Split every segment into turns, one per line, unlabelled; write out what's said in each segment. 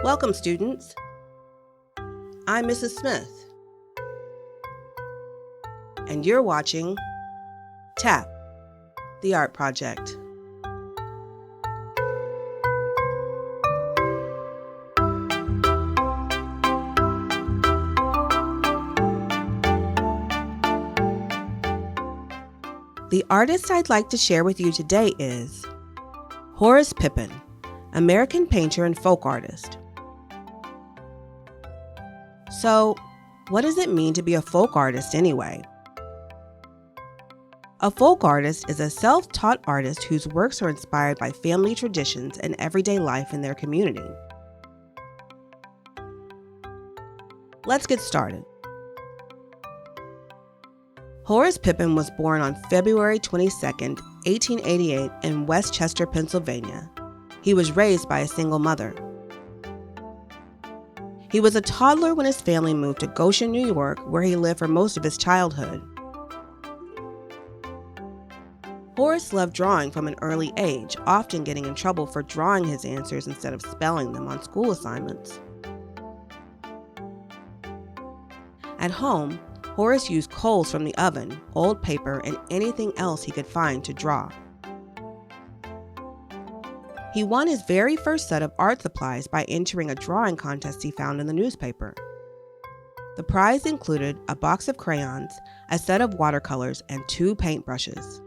Welcome, students. I'm Mrs. Smith, and you're watching TAP, the Art Project. The artist I'd like to share with you today is Horace Pippin, American painter and folk artist. So, what does it mean to be a folk artist anyway? A folk artist is a self-taught artist whose works are inspired by family traditions and everyday life in their community. Let's get started. Horace Pippin was born on February 22, 1888 in West Chester, Pennsylvania. He was raised by a single mother. He was a toddler when his family moved to Goshen, New York, where he lived for most of his childhood. Horace loved drawing from an early age, often getting in trouble for drawing his answers instead of spelling them on school assignments. At home, Horace used coals from the oven, old paper, and anything else he could find to draw. He won his very first set of art supplies by entering a drawing contest he found in the newspaper. The prize included a box of crayons, a set of watercolors, and 2 paintbrushes.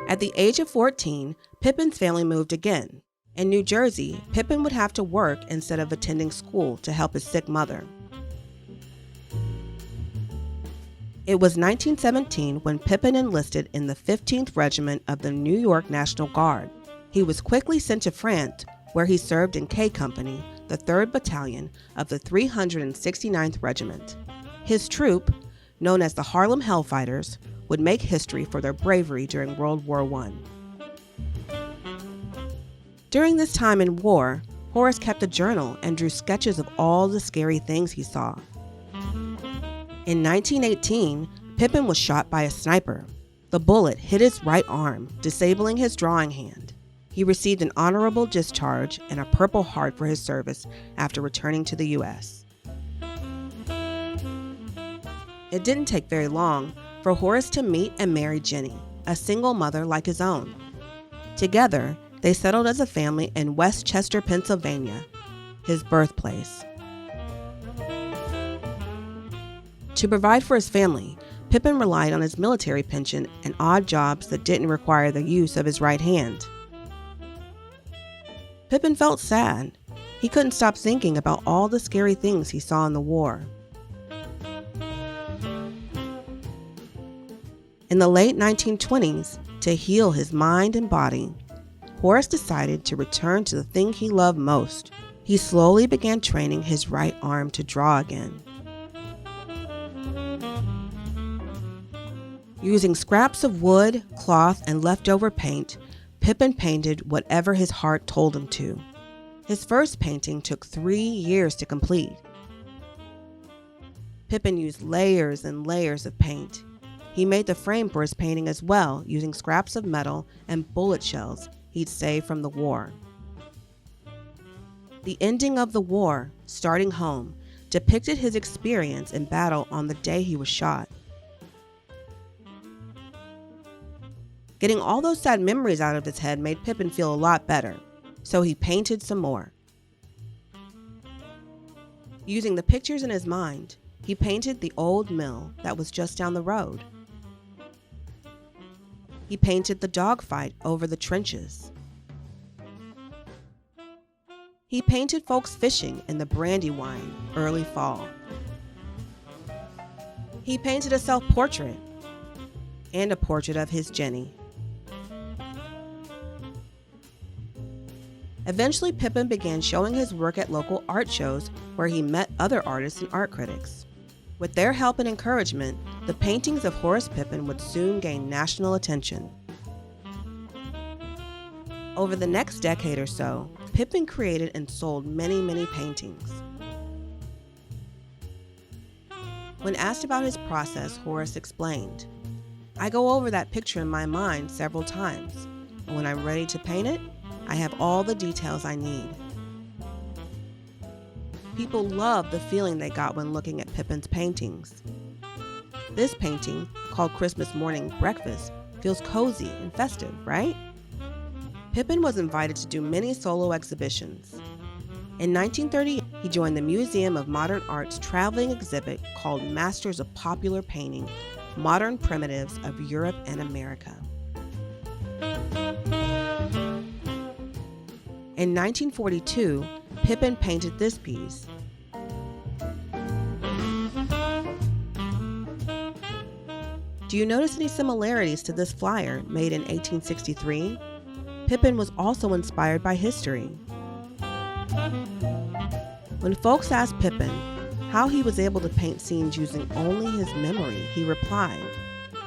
At the age of 14, Pippin's family moved again. In New Jersey, Pippin would have to work instead of attending school to help his sick mother. It was 1917 when Pippin enlisted in the 15th Regiment of the New York National Guard. He was quickly sent to France, where he served in K Company, the 3rd Battalion of the 369th Regiment. His troop, known as the Harlem Hellfighters, would make history for their bravery during World War I. During this time in war, Horace kept a journal and drew sketches of all the scary things he saw. In 1918, Pippin was shot by a sniper. The bullet hit his right arm, disabling his drawing hand. He received an honorable discharge and a Purple Heart for his service after returning to the U.S. It didn't take very long for Horace to meet and marry Jenny, a single mother like his own. Together, they settled as a family in West Chester, Pennsylvania, his birthplace. To provide for his family, Pippin relied on his military pension and odd jobs that didn't require the use of his right hand. Pippin felt sad. He couldn't stop thinking about all the scary things he saw in the war. In the late 1920s, to heal his mind and body, Horace decided to return to the thing he loved most. He slowly began training his right arm to draw again. Using scraps of wood, cloth, and leftover paint, Pippin painted whatever his heart told him to. His first painting took 3 years to complete. Pippin used layers and layers of paint. He made the frame for his painting as well, using scraps of metal and bullet shells he'd saved from the war. The ending of the war, starting home, depicted his experience in battle on the day he was shot. Getting all those sad memories out of his head made Pippin feel a lot better, so he painted some more. Using the pictures in his mind, he painted the old mill that was just down the road. He painted the dogfight over the trenches. He painted folks fishing in the Brandywine early fall. He painted a self-portrait and a portrait of his Jenny. Eventually, Pippin began showing his work at local art shows where he met other artists and art critics. With their help and encouragement, the paintings of Horace Pippin would soon gain national attention. Over the next decade or so, Pippin created and sold many paintings. When asked about his process, Horace explained, "I go over that picture in my mind several times, and when I'm ready to paint it, I have all the details I need. People love the feeling they got when looking at Pippin's paintings. This painting, called Christmas Morning Breakfast, feels cozy and festive, right? Pippin was invited to do many solo exhibitions. In 1938, he joined the Museum of Modern Art's traveling exhibit called Masters of Popular Painting, Modern Primitives of Europe and America. In 1942, Pippin painted this piece. Do you notice any similarities to this flyer made in 1863? Pippin was also inspired by history. When folks asked Pippin how he was able to paint scenes using only his memory, he replied,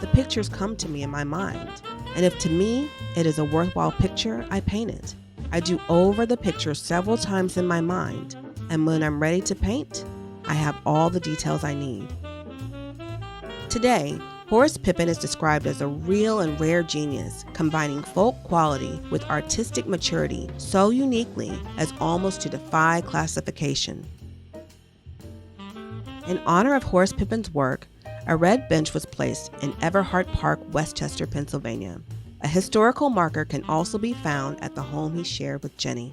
"The pictures come to me in my mind, and if to me it is a worthwhile picture, I paint it. I do over the picture several times in my mind, and when I'm ready to paint, I have all the details I need." Today, Horace Pippin is described as a real and rare genius, combining folk quality with artistic maturity so uniquely as almost to defy classification. In honor of Horace Pippin's work, a red bench was placed in Everhart Park, Westchester, Pennsylvania. A historical marker can also be found at the home he shared with Jenny.